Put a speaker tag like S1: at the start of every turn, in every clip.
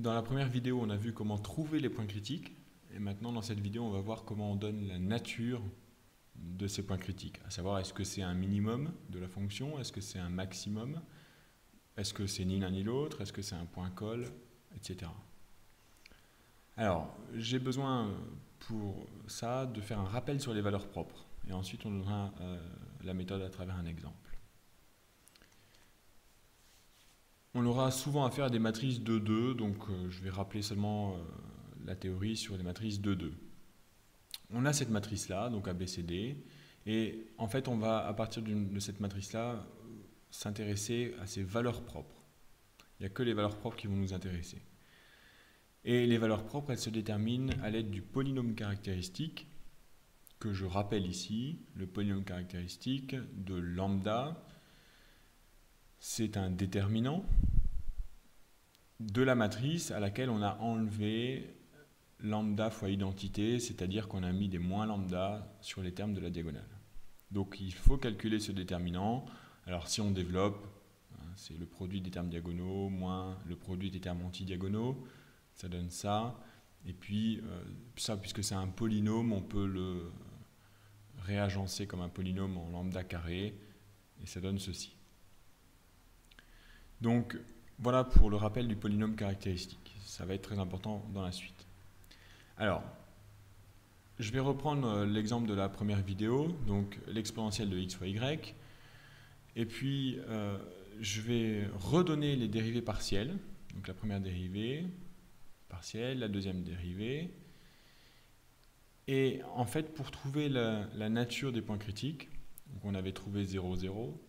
S1: Dans la première vidéo, on a vu comment trouver les points critiques. Et maintenant, dans cette vidéo, on va voir comment on donne la nature de ces points critiques. À savoir, est-ce que c'est un minimum de la fonction? Est-ce que c'est un maximum? Est-ce que c'est ni l'un ni l'autre? Est-ce que c'est un point colle? Etc. Alors, j'ai besoin pour ça de faire un rappel sur les valeurs propres. Et ensuite, on donnera la méthode à travers un exemple. On aura souvent affaire à des matrices 2-2, donc je vais rappeler seulement la théorie sur les matrices 2-2. On a cette matrice-là, donc ABCD, et en fait on va à partir de cette matrice-là s'intéresser à ses valeurs propres. Il n'y a que les valeurs propres qui vont nous intéresser. Et les valeurs propres, elles se déterminent à l'aide du polynôme caractéristique, que je rappelle ici, le polynôme caractéristique de lambda. C'est un déterminant de la matrice à laquelle on a enlevé lambda fois identité, c'est-à-dire qu'on a mis des moins lambda sur les termes de la diagonale. Donc il faut calculer ce déterminant. Alors si on développe, c'est le produit des termes diagonaux moins le produit des termes antidiagonaux, ça donne ça. Et puis ça, puisque c'est un polynôme, on peut le réagencer comme un polynôme en lambda carré, et ça donne ceci. Donc voilà pour le rappel du polynôme caractéristique. Ça va être très important dans la suite. Alors, je vais reprendre l'exemple de la première vidéo, donc l'exponentielle de x fois y, et puis je vais redonner les dérivées partielles, donc la première dérivée partielle, la deuxième dérivée, et en fait pour trouver la nature des points critiques, donc on avait trouvé 0, 0,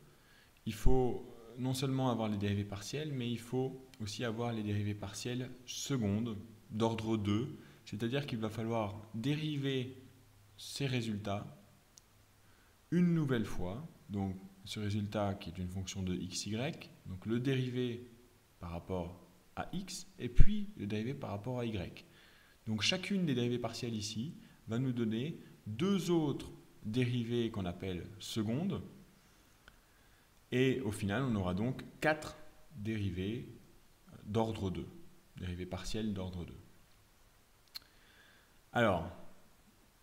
S1: il faut non seulement avoir les dérivées partielles, mais il faut aussi avoir les dérivées partielles secondes d'ordre 2, c'est-à-dire qu'il va falloir dériver ces résultats une nouvelle fois, donc ce résultat qui est une fonction de xy, donc le dérivé par rapport à x, et puis le dérivé par rapport à y. Donc chacune des dérivées partielles ici va nous donner deux autres dérivées qu'on appelle secondes, et au final on aura donc 4 dérivées d'ordre 2, dérivées partielles d'ordre 2. Alors,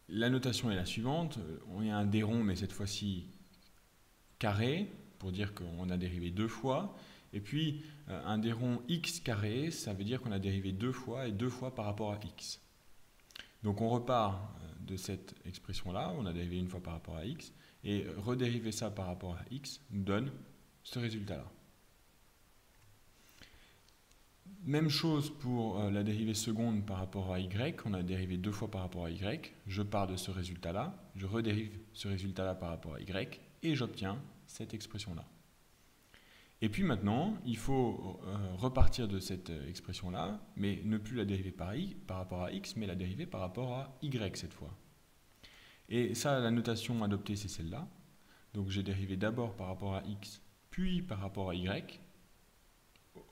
S1: la notation est la suivante. On a un des ronds, mais cette fois-ci carré, pour dire qu'on a dérivé deux fois. Et puis, un des ronds x carré, ça veut dire qu'on a dérivé deux fois, et deux fois par rapport à x. Donc on repart de cette expression-là, on a dérivé une fois par rapport à x, et redériver ça par rapport à x nous donne ce résultat-là. Même chose pour la dérivée seconde par rapport à y, on a dérivé deux fois par rapport à y, je pars de ce résultat-là, je redérive ce résultat-là par rapport à y, et j'obtiens cette expression-là. Et puis maintenant, il faut repartir de cette expression-là, mais ne plus la dériver par rapport à x, mais la dériver par rapport à y cette fois. Et ça, la notation adoptée, c'est celle-là. Donc j'ai dérivé d'abord par rapport à x, puis par rapport à y.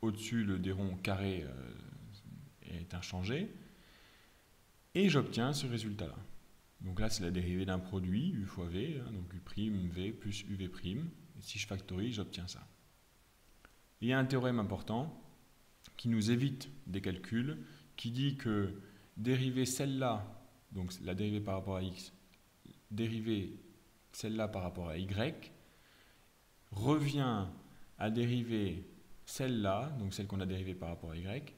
S1: Au-dessus, le des ronds carré est inchangé. Et j'obtiens ce résultat-là. Donc là, c'est la dérivée d'un produit, u fois v, donc u', v plus uv'. Et si je factorise, j'obtiens ça. Il y a un théorème important qui nous évite des calculs, qui dit que dériver celle-là, donc la dérivée par rapport à x, dériver celle-là par rapport à y, revient à dériver celle-là, donc celle qu'on a dérivée par rapport à y,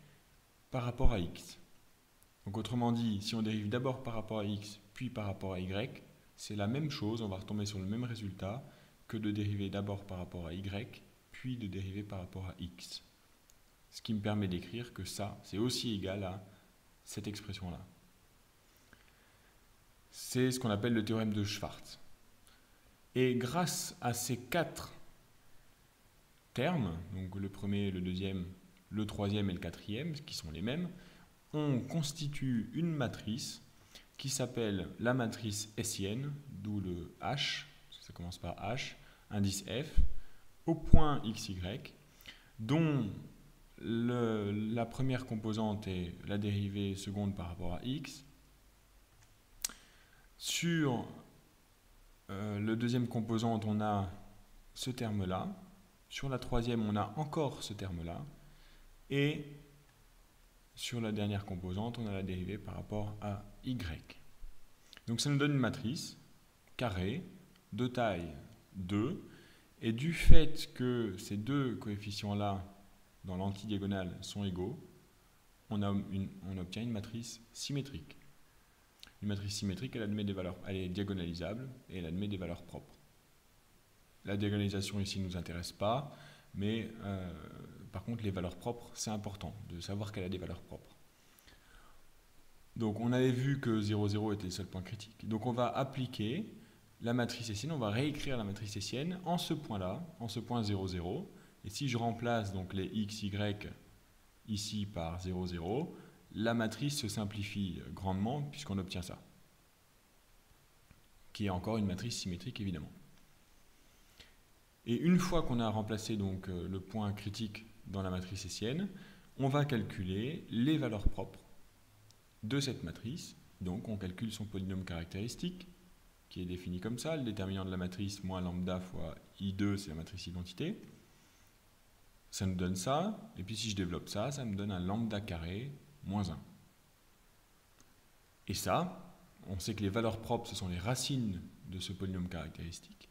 S1: par rapport à x. Donc autrement dit, si on dérive d'abord par rapport à x, puis par rapport à y, c'est la même chose, on va retomber sur le même résultat que de dériver d'abord par rapport à y, puis de dériver par rapport à x. Ce qui me permet d'écrire que ça, c'est aussi égal à cette expression-là. C'est ce qu'on appelle le théorème de Schwarz. Et grâce à ces 4 termes, donc le premier, le deuxième, le troisième et le quatrième, qui sont les mêmes, on constitue une matrice qui s'appelle la matrice hessienne, d'où le H, ça commence par H, indice F, au point xy, dont la première composante est la dérivée seconde par rapport à x. Sur le deuxième composante, on a ce terme-là. Sur la troisième, on a encore ce terme-là. Et sur la dernière composante, on a la dérivée par rapport à y. Donc ça nous donne une matrice carrée de taille 2, et du fait que ces deux coefficients-là dans l'antidiagonale sont égaux, on obtient une matrice symétrique. Une matrice symétrique, elle est diagonalisable et elle admet des valeurs propres. La diagonalisation ici ne nous intéresse pas, mais par contre les valeurs propres, c'est important de savoir qu'elle a des valeurs propres. Donc on avait vu que 0, 0 était le seul point critique. Donc on va appliquer la matrice hessienne, on va réécrire la matrice hessienne en ce point-là, en ce point 0, 0. Et si je remplace donc les x, y ici par 0, 0, la matrice se simplifie grandement puisqu'on obtient ça, qui est encore une matrice symétrique évidemment. Et une fois qu'on a remplacé donc le point critique dans la matrice hessienne, on va calculer les valeurs propres de cette matrice. Donc on calcule son polynôme caractéristique, qui est défini comme ça, le déterminant de la matrice moins lambda fois I2, c'est la matrice identité. Ça nous donne ça, et puis si je développe ça, ça me donne un lambda carré moins 1. Et ça, on sait que les valeurs propres, ce sont les racines de ce polynôme caractéristique.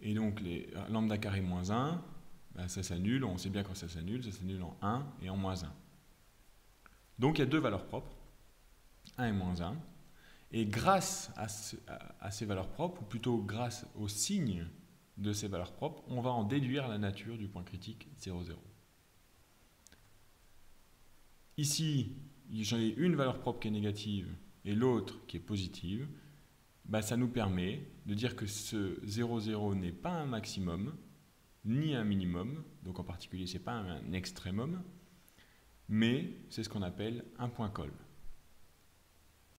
S1: Et donc les lambda carré moins 1, ben ça s'annule, on sait bien quand ça s'annule en 1 et en moins 1. Donc il y a deux valeurs propres, 1 et moins 1. Et grâce à ces valeurs propres, ou plutôt grâce au signe de ces valeurs propres, on va en déduire la nature du point critique 0, 0. Ici, j'ai une valeur propre qui est négative et l'autre qui est positive. Ben, ça nous permet de dire que ce 0, 0 n'est pas un maximum, ni un minimum, donc en particulier ce n'est pas un extrémum, mais c'est ce qu'on appelle un point colle.